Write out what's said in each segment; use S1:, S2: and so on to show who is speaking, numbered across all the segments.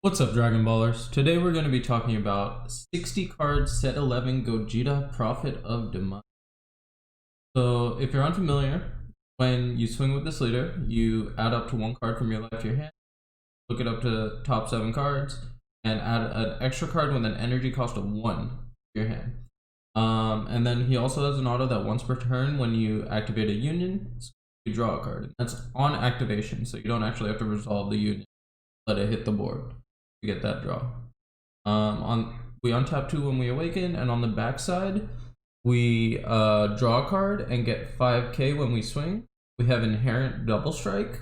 S1: What's up, Dragon Ballers? Today we're going to be talking about 60 cards set 11 Gogeta Prophet of Demise. So if you're unfamiliar, when you swing with this leader, you add up to one card from your left to your hand, look it up to top 7 cards, and add an extra card with an energy cost of 1 to your hand. And then he also has an auto that once per turn, when you activate a union, you draw a card. That's on activation, so you don't actually have to resolve the union. Let it hit the board to get that draw. We untap 2 when we awaken, and on the back side, we draw a card and get 5k when we swing. We have inherent double strike,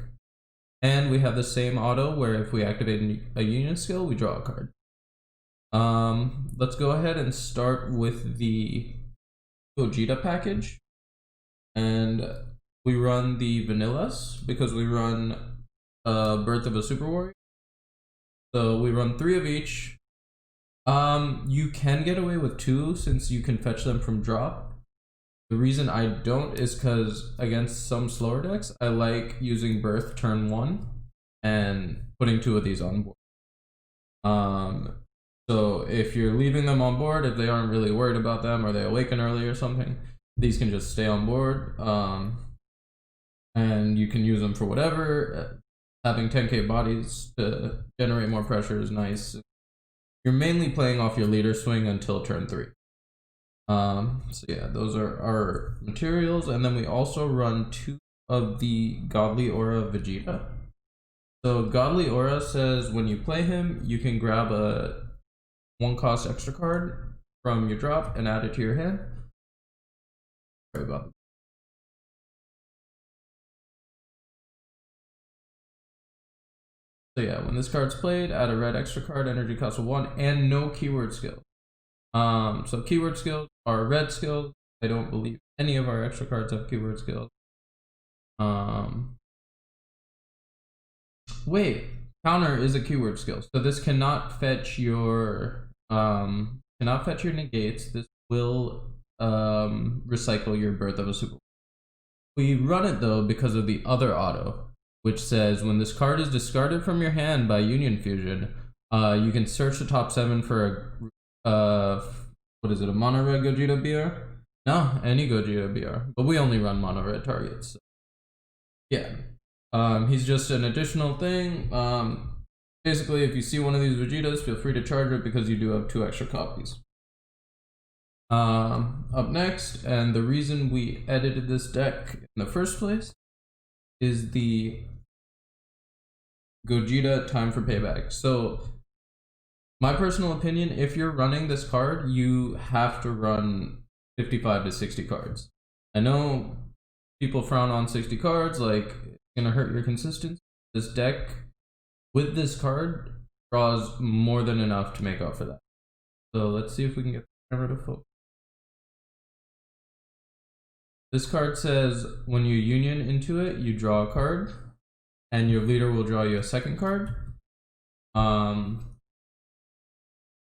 S1: and we have the same auto where if we activate a union skill, we draw a card. Let's go ahead and start with the Gogeta package, and we run the vanillas because we run Birth of a Super Warrior. So we run 3 of each. You can get away with 2 since you can fetch them from drop. The reason I don't is because against some slower decks, I like using Birth turn 1 and putting 2 of these on board. So if you're leaving them on board, if they aren't really worried about them or they awaken early or something, these can just stay on board. And you can use them for whatever. Having 10k bodies to generate more pressure is nice. You're mainly playing off your leader swing until turn 3. So yeah, those are our materials. And then we also run 2 of the Godly Aura Vegeta. So Godly Aura says when you play him, you can grab a 1-cost extra card from your drop and add it to your hand. Sorry about that. So yeah, when this card's played, add a red extra card, energy cost of 1, and no keyword skills. So keyword skills are red skills. I don't believe any of our extra cards have keyword skills. Wait, counter is a keyword skill. So this cannot fetch your negates. This will recycle your Birth of a Super. We run it though because of the other auto, which says when this card is discarded from your hand by Union Fusion, you can search the top 7 for a, what is it, a mono red Gogeta BR? No, any Gogeta BR, but we only run mono red targets. So yeah, he's just an additional thing. Basically, if you see one of these Vegetas, feel free to charge it because you do have 2 extra copies. Up next, and the reason we edited this deck in the first place, is the Gogeta Time for Payback. So my personal opinion, if you're running this card, you have to run 55 to 60 cards. I know people frown on 60 cards, like it's gonna hurt your consistency. This deck with this card draws more than enough to make up for that. So let's see if we can get the camera to focus. This card says when you union into it, you draw a card, and your leader will draw you a second card. And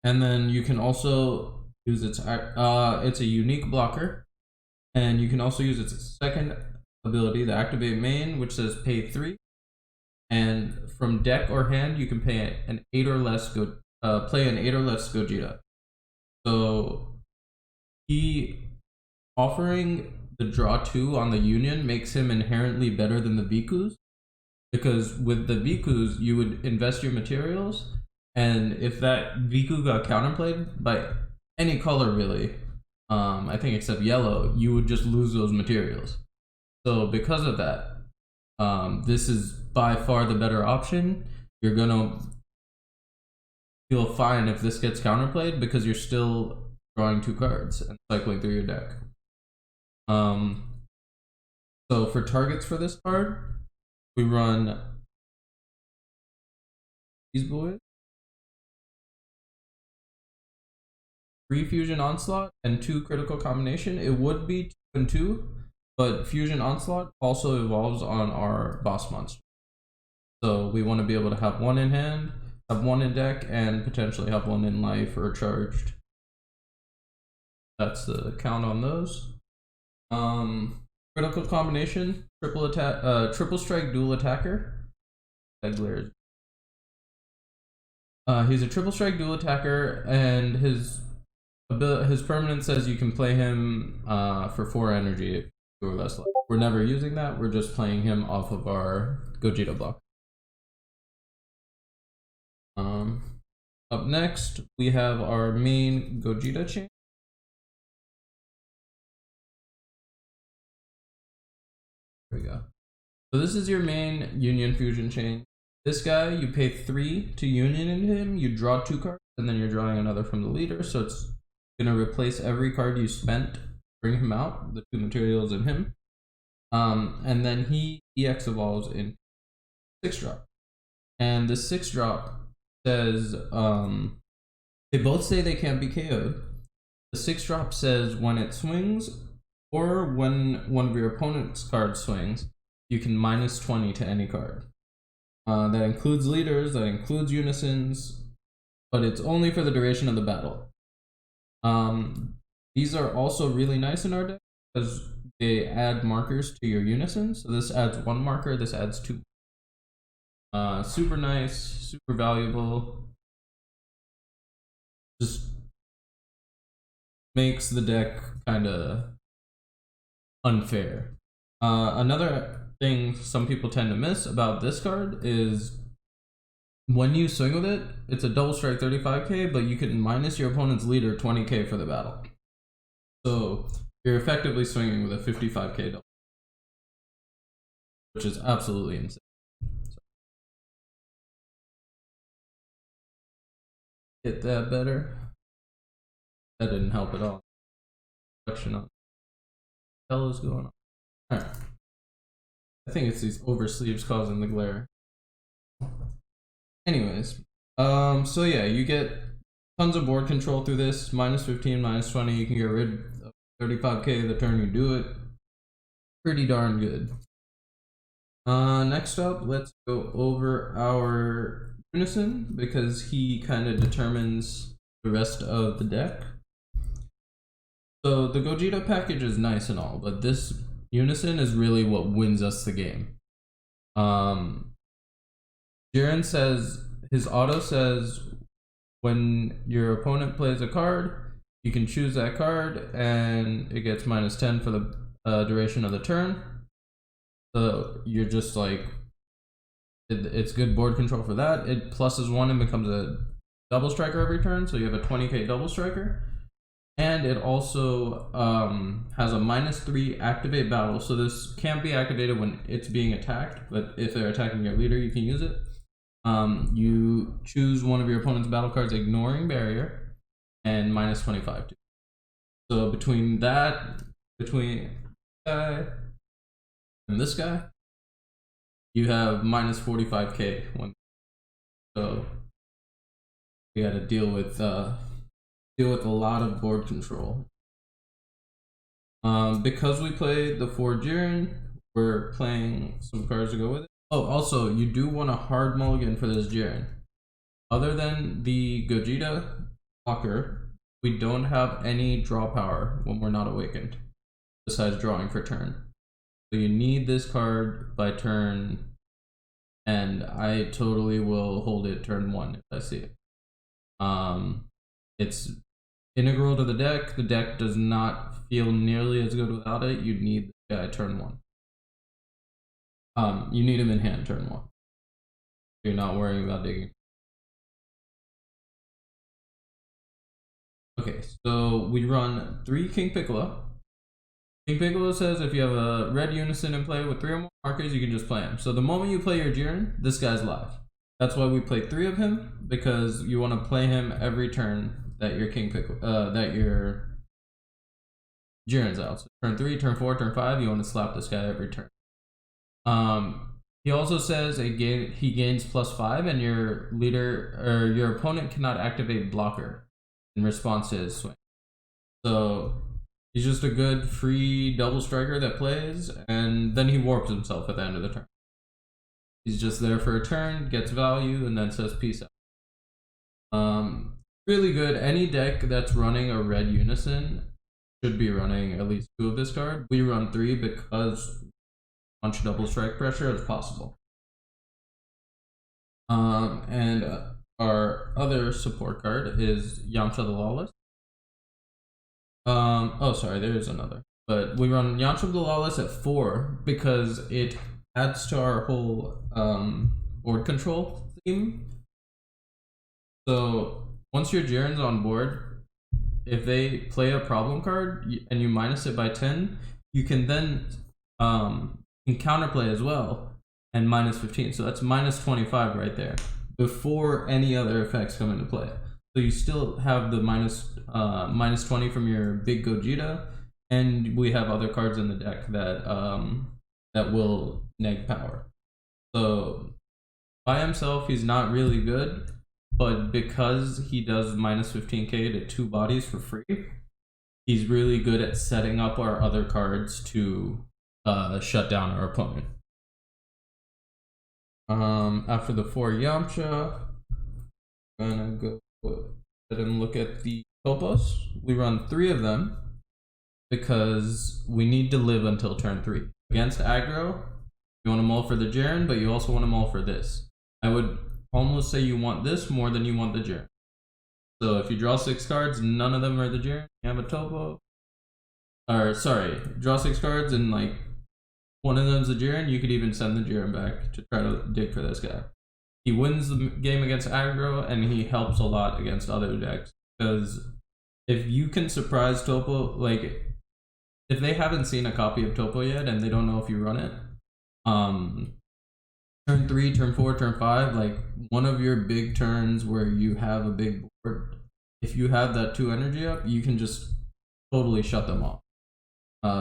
S1: then you can also use it's a unique blocker, and you can also use its second ability, the activate main, which says pay 3. And from deck or hand, you can pay an 8 or less play an 8 or less Gogeta. So he offering the draw 2 on the union makes him inherently better than the Bikus, because with the Bikus you would invest your materials, and if that Biku got counterplayed by any color really, I think except yellow, you would just lose those materials. So because of that, this is by far the better option. You're gonna feel fine if this gets counterplayed because you're still drawing 2 cards and cycling through your deck. So for targets for this card, we run these boys, 3 Fusion Onslaught and 2 Critical Combination. It would be 2 and 2, but Fusion Onslaught also evolves on our boss monster. So we want to be able to have 1 in hand, have 1 in deck, and potentially have 1 in life or charged. That's the count on those. Critical Combination, triple strike dual attacker. That glares. He's a triple strike dual attacker, and his permanent says you can play him for 4 energy if you or less life. We're never using that. We're just playing him off of our Gogeta block. Up next, we have our main Gogeta chain. There we go. So this is your main Union Fusion chain. This guy, you pay 3 to Union into him, you draw 2 cards, and then you're drawing another from the leader, so it's gonna replace every card you spent, bring him out, the 2 materials in him. And then he EX evolves in 6-drop. And the 6-drop says, they both say they can't be KO'd. The 6-drop says when it swings, or when one of your opponent's cards swings, you can minus 20 to any card. That includes leaders, that includes unisons, but it's only for the duration of the battle. These are also really nice in our deck because they add markers to your unison. So this adds 1 marker, this adds 2. Super nice, super valuable. Just makes the deck kind of unfair. Another thing some people tend to miss about this card is when you swing with it, it's a double strike 35k, but you can minus your opponent's leader 20k for the battle. So you're effectively swinging with a 55k double, which is absolutely insane. Get that better. That didn't help at all. Reflection on what the hell is going on. Alright. I think it's these oversleeves causing the glare. Anyways, so yeah, you get tons of board control through this. Minus 15, minus 20, you can get rid of 35k the turn you do it. Pretty darn good. Next up, let's go over our unison, because he kind of determines the rest of the deck. So the Gogeta package is nice and all, but this unison is really what wins us the game. Jiren says, his auto says, when your opponent plays a card, you can choose that card and it gets minus 10 for the duration of the turn. So you're just like, it's good board control for that. It pluses 1 and becomes a double striker every turn, so you have a 20k double striker. And it also has a minus 3 activate battle, so this can't be activated when it's being attacked, but if they're attacking your leader, you can use it. You choose one of your opponent's battle cards ignoring barrier, and minus 25 too. So between that, between this guy and this guy, you have minus 45k. So you got to deal with a lot of board control. Because we played the 4 Jiren, we're playing some cards to go with it. Oh, also, you do want a hard mulligan for this Jiren. Other than the Gogeta blocker, we don't have any draw power when we're not awakened, besides drawing for turn. So you need this card by turn, and I totally will hold it turn 1 if I see it. It's integral to the deck. The deck does not feel nearly as good without it. You need this guy turn 1. You need him in hand turn 1. You're not worrying about digging. Okay, so we run 3 King Piccolo. King Piccolo says if you have a red unison in play with 3 or more markers, you can just play him. So the moment you play your Jiren, this guy's live. That's why we play 3 of him, because you want to play him every turn that your King Piccolo, that your Jiren's out. So turn 3, turn 4, turn 5, you want to slap this guy every turn. He also says he gains +5, and your leader or your opponent cannot activate blocker in response to his swing. So he's just a good free double striker that plays, and then he warps himself at the end of the turn. He's just there for a turn, gets value, and then says peace out. Really good. Any deck that's running a red unison should be running at least 2 of this card. We run 3 because much double strike pressure as possible. And our other support card is Yamcha the Lawless. Oh, sorry, there is another. But we run Yamcha the Lawless at 4 because it adds to our whole board control theme. So once your Jiren's on board, if they play a problem card and you minus it by 10, you can then counterplay as well and minus 15. So that's minus 25 right there before any other effects come into play. So you still have the minus 20 from your big Gogeta, and we have other cards in the deck that that will neg power. So by himself, he's not really good, but because he does minus 15k to 2 bodies for free, he's really good at setting up our other cards to shut down our opponent. After the 4 Yamcha, I'm gonna go ahead and look at the Topos. We run 3 of them because we need to live until turn 3. Against aggro, you want to mull for the Jiren, but you also want to mull for this. I would almost say you want this more than you want the Jiren. So if you draw 6 cards, none of them are the Jiren, you have a Topo. Or sorry, draw 6 cards and like one of them's the Jiren, you could even send the Jiren back to try to dig for this guy. He wins the game against aggro, and he helps a lot against other decks. Because if you can surprise Topo, like if they haven't seen a copy of Topo yet and they don't know if you run it, turn 3, turn 4, turn 5, like one of your big turns where you have a big board, if you have that 2 energy up, you can just totally shut them off.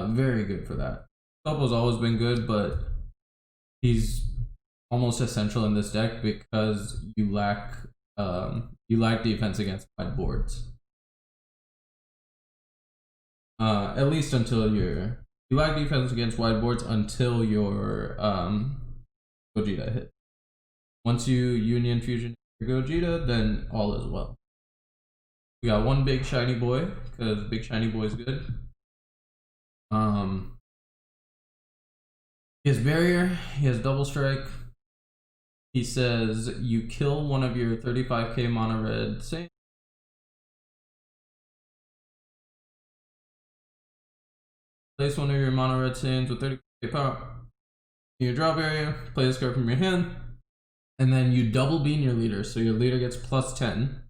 S1: Very good for that. Topo's always been good, but he's almost essential in this deck because you lack defense against wide boards. At least until you lack defense against wide boards until your Gogeta hit. Once you Union Fusion your Gogeta, then all is well. We got 1 big shiny boy because big shiny boy is good. He has barrier. He has double strike. He says you kill one of your 35k mono red Saints. Place one of your mono red Saints with 30k power. You draw barrier, play this card from your hand, and then you double bean your leader, so your leader gets plus 10.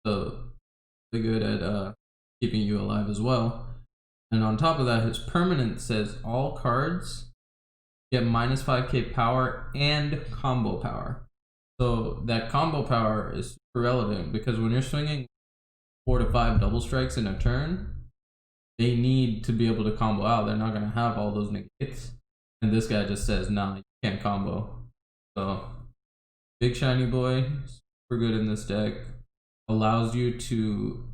S1: So they're good at keeping you alive as well. And on top of that, his permanent says all cards get minus 5k power and combo power. So that combo power is super relevant because when you're swinging 4 to 5 double strikes in a turn, they need to be able to combo out. They're not going to have all those negates. And this guy just says, nah, you can't combo. So big shiny boy, super good in this deck. Allows you to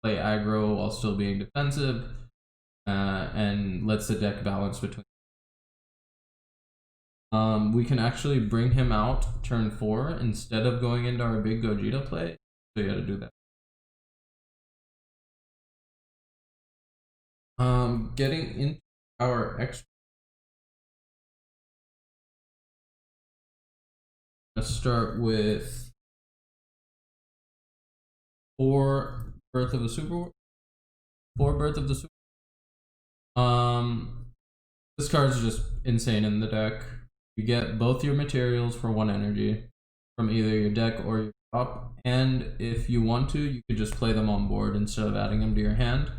S1: play aggro while still being defensive, and lets the deck balance between. We can actually bring him out turn 4 instead of going into our big Gogeta play. So you gotta do that. Getting into our extra. Let's start with 4 Birth of the Super. 4 Birth of the Super. This card is just insane in the deck. You get both your materials for 1 energy from either your deck or your top, and if you want to, you could just play them on board instead of adding them to your hand,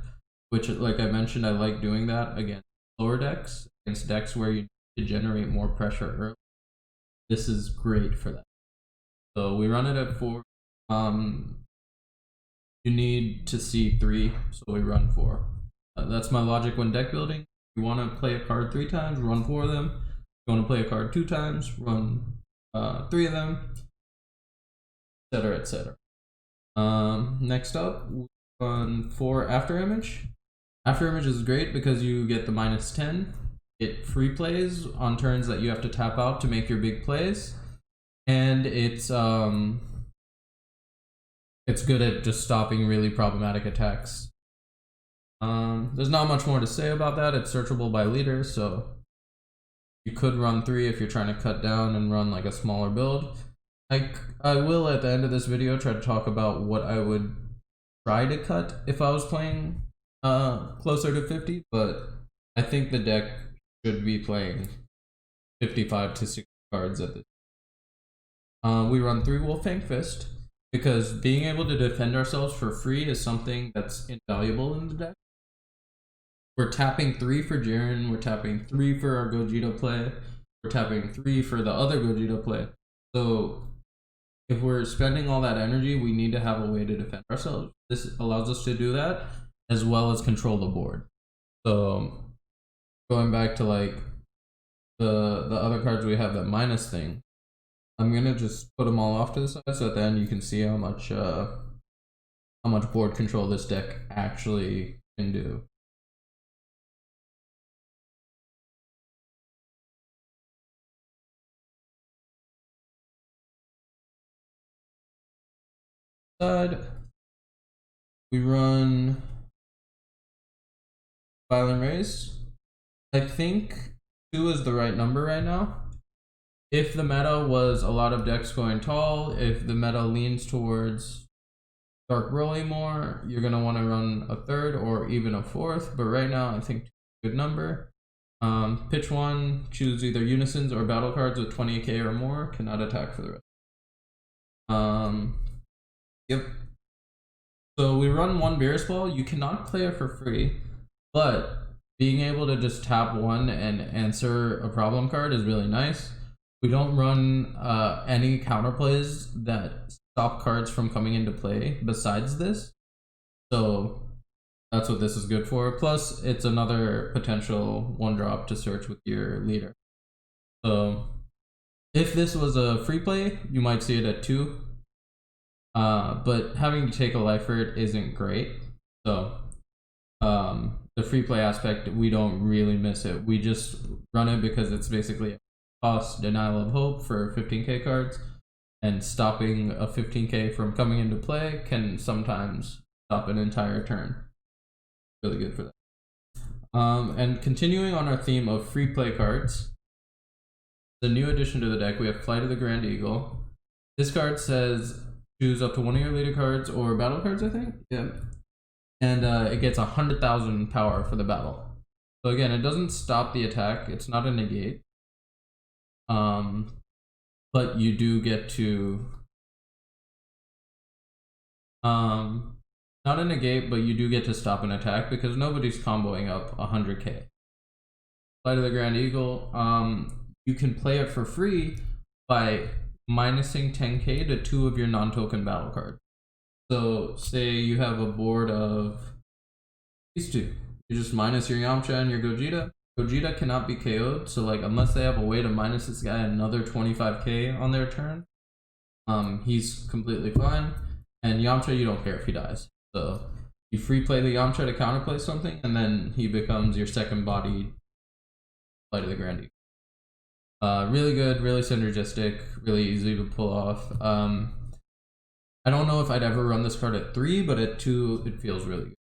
S1: which, like I mentioned, I like doing that against lower decks, against decks where you need to generate more pressure early. This is great for that. So we run it at 4. You need to see 3, so we run 4. That's my logic when deck building. You want to play a card 3 times, run 4 of them. You want to play a card 2 times, run 3 of them, etc., etc. Next up, we run 4 After Image. After Image is great because you get the minus 10. It free plays on turns that you have to tap out to make your big plays, and it's good at just stopping really problematic attacks. There's not much more to say about that. It's searchable by leader, so you could run 3 if you're trying to cut down and run like a smaller build. I will at the end of this video try to talk about what I would try to cut if I was playing closer to 50, but I think the deck should be playing 55 to 60 cards at this. We run 3 Wolfang Fist because being able to defend ourselves for free is something that's invaluable in the deck. We're tapping 3 for Jiren, we're tapping 3 for our Gogeta play, we're tapping 3 for the other Gogeta play. So if we're spending all that energy, we need to have a way to defend ourselves. This allows us to do that as well as control the board. So going back to like the other cards we have, that minus thing, I'm gonna just put them all off to the side so at the end you can see how much board control this deck actually can do. We run Violent Race. I think 2 is the right number right now. If the meta was a lot of decks going tall, if the meta leans towards Dark Broly more, you're going to want to run a 3rd or even a 4th, but right now I think 2 is a good number. Pitch 1, choose either Unisons or battle cards with 20k or more, cannot attack for the rest. Yep. So we run 1 Beerus Ball. You cannot play it for free, but being able to just tap 1 and answer a problem card is really nice. We don't run any counterplays that stop cards from coming into play besides this. So that's what this is good for. Plus, it's another potential 1-drop to search with your leader. So if this was a free play, you might see it at 2. But having to take a life for it isn't great. So the free play aspect, we don't really miss it. We just run it because it's basically a cost denial of hope for 15k cards, and stopping a 15k from coming into play can sometimes stop an entire turn. Really good for that. And continuing on our theme of free play cards, the new addition to the deck, we have Flight of the Grand Eagle. This card says choose up to 1 of your leader cards or battle cards, I think. Yeah. And it gets 100,000 power for the battle. So again, it doesn't stop the attack. It's not a negate. But you do get to not a negate, but you do get to stop an attack because nobody's comboing up 100k. Flight of the Grand Eagle, you can play it for free by minusing 10k to 2 of your non-token battle cards. So say you have a board of these 2. You just minus your Yamcha and your Gogeta. Gogeta cannot be KO'd, so like unless they have a way to minus this guy another 25k on their turn, he's completely fine. And Yamcha, you don't care if he dies. So you free play the Yamcha to counterplay something, and then he becomes your second body Flight of the Grand Eagle. Really good, really synergistic, really easy to pull off. I don't know if I'd ever run this card at 3, but at 2, it feels really good.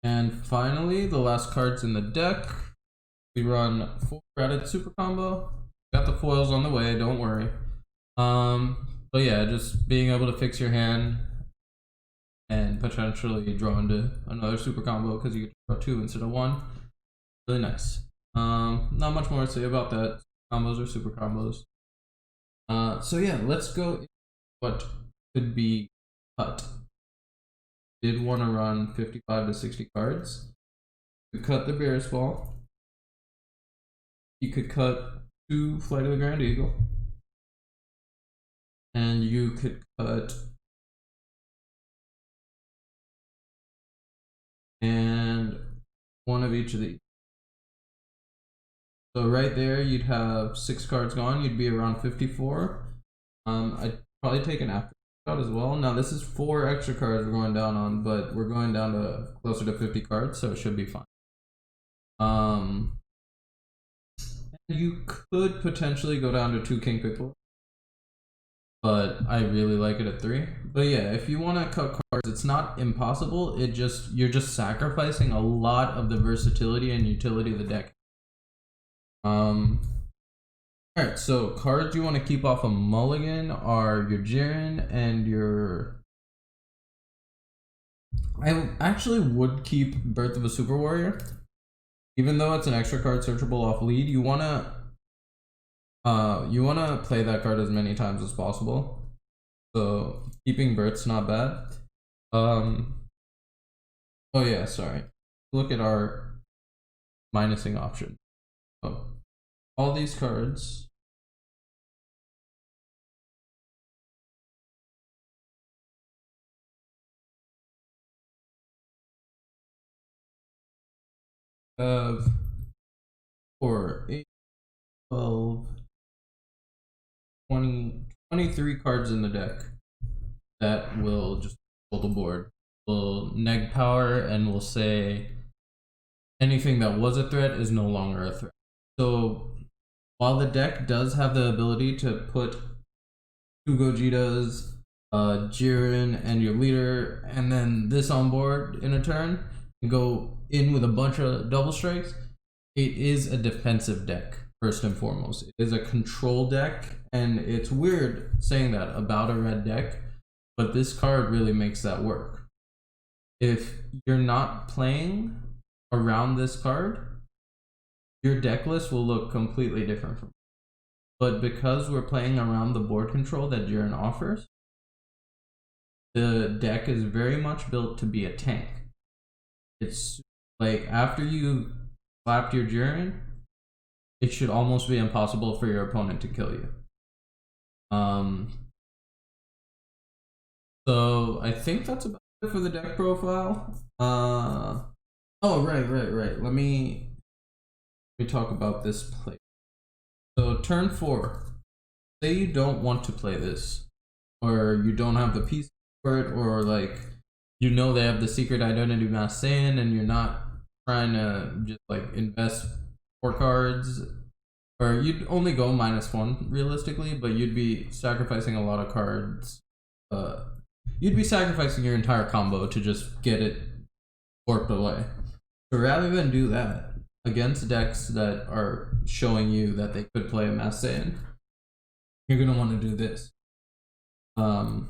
S1: And finally, the last cards in the deck, we run 4 credit super combo. Got the foils on the way, don't worry. But yeah, just being able to fix your hand and potentially draw into another super combo because you get to draw 2 instead of 1. Really nice. Not much more to say about that. Combos or super combos. So yeah, let's go into what could be cut. Did want to run 55 to 60 cards. You could cut the Beerus Ball. You could cut 2 Flight of the Grand Eagle. And you could cut and 1 of each of these. So right there, you'd have 6 cards gone. You'd be around 54. I'd probably take an after shot as well. Now this is 4 extra cards we're going down on, but we're going down to closer to 50 cards, so it should be fine. You could potentially go down to 2 King Piccolo, but I really like it at 3. But yeah, if you want to cut cards, it's not impossible. You're just sacrificing a lot of the versatility and utility of the deck. Alright, so cards you want to keep off a mulligan are your Jiren and your... I actually would keep Birth of a Super Warrior. Even though it's an extra card searchable off lead, you wanna play that card as many times as possible. So keeping Birth's not bad. Oh yeah, sorry. Look at our minusing option. So all these cards have 4, 8, 12, 20, 23 cards in the deck that will just pull the board. Will neg power and will say anything that was a threat is no longer a threat. So while the deck does have the ability to put 2 Gogetas, Jiren, and your leader, and then this on board in a turn, and go in with a bunch of double strikes, it is a defensive deck, first and foremost. It is a control deck, and it's weird saying that about a red deck, but this card really makes that work. If you're not playing around this card, your deck list will look completely different from it. But because we're playing around the board control that Jiren offers, the deck is very much built to be a tank. It's like after you slapped your Jiren, it should almost be impossible for your opponent to kill you. So I think that's about it for the deck profile. Oh, right. Let me talk about this play. So turn 4, say you don't want to play this, or you don't have the piece for it, or like you know they have the secret identity mass Saiyan and you're not trying to just like invest 4 cards, or you'd only go -1 realistically, but you'd be sacrificing a lot of cards. You'd be sacrificing your entire combo to just get it warped away. So rather than do that against decks that are showing you that they could play a Mass Saiyan, you're gonna want to do this. So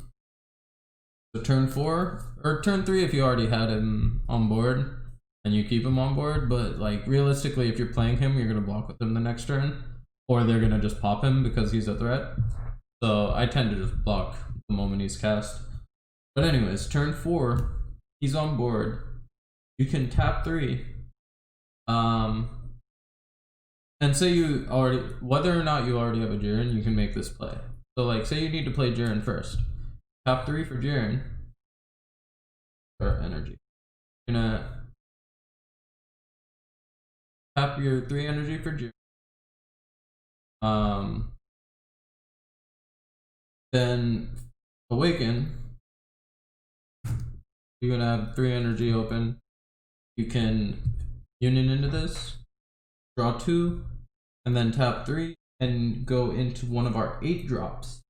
S1: turn 4 or turn 3 if you already had him on board and you keep him on board, but like realistically, if you're playing him, you're gonna block with him the next turn, or they're gonna just pop him because he's a threat. So I tend to just block the moment he's cast. But anyways, turn 4, he's on board. You can tap 3. And say you already, whether or not you already have a Jiren, you can make this play. So like, say you need to play Jiren first. Tap 3 for Jiren. Or energy. You're gonna tap your 3 energy for Jiren. Then awaken. You're gonna have 3 energy open. You can union into this, draw 2, and then tap 3 and go into one of our 8 drops.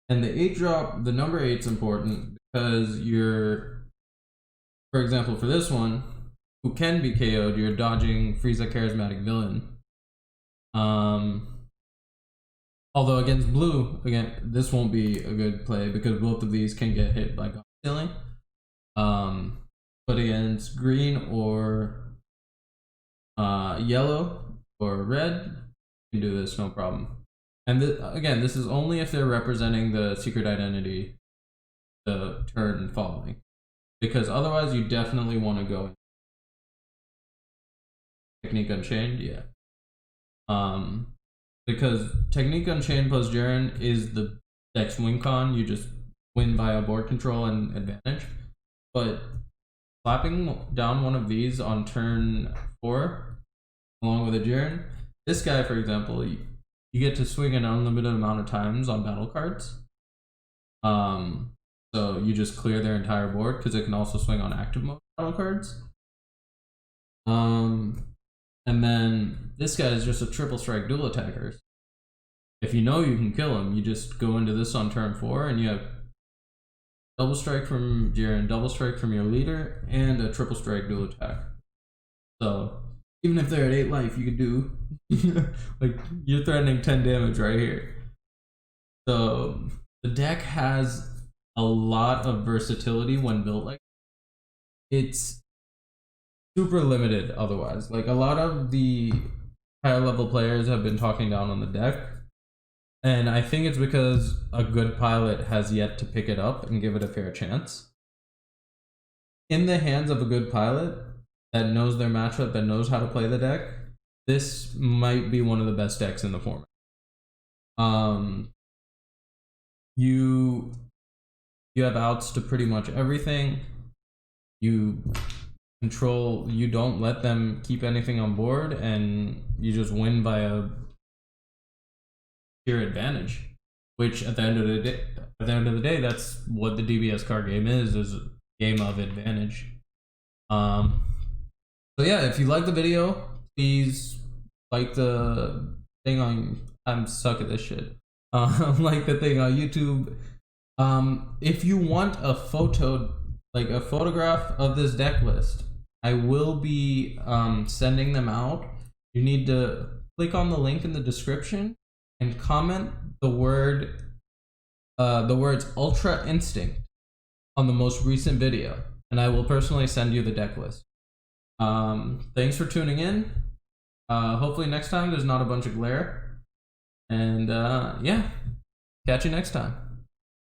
S1: And the 8 drop, the number 8 is important because you're, for example, for this one, who can be KO'd, you're dodging Frieza Charismatic Villain. Although against blue, again, this won't be a good play because both of these can get hit by God Stealing. But against green or yellow or red, you can do this no problem. And again, this is only if they're representing the secret identity the turn following, because otherwise you definitely want to go Technique Unchained, yeah. Because Technique Unchained plus Jiren is the deck's win con. You just win via board control and advantage. But slapping down one of these on turn 4 along with a Jiren, this guy, for example, you get to swing an unlimited amount of times on battle cards. So you just clear their entire board because it can also swing on active mode battle cards. And then this guy is just a triple strike dual attacker. If you know you can kill him, you just go into this on turn 4 and you have double strike from Jiren, double strike from your leader, and a triple strike dual attack. So Even if they're at 8 life, you could do like you're threatening 10 damage right here. So the deck has a lot of versatility when built like it's super limited otherwise. Like a lot of the higher level players have been talking down on the deck. And I think it's because a good pilot has yet to pick it up and give it a fair chance. In the hands of a good pilot that knows their matchup, that knows how to play the deck, this might be one of the best decks in the format. You have outs to pretty much everything. You don't let them keep anything on board, and you just win by a sheer advantage. Which at the end of the day, that's what the DBS card game is a game of advantage. So yeah, if you like the video, please like the thing on. I'm stuck at this shit. Like the thing on YouTube. If you want a photograph of this deck list, I will be sending them out. You need to click on the link in the description and comment the words Ultra Instinct on the most recent video, and I will personally send you the deck list. Thanks for tuning in. Hopefully next time there's not a bunch of glare. And yeah, catch you next time.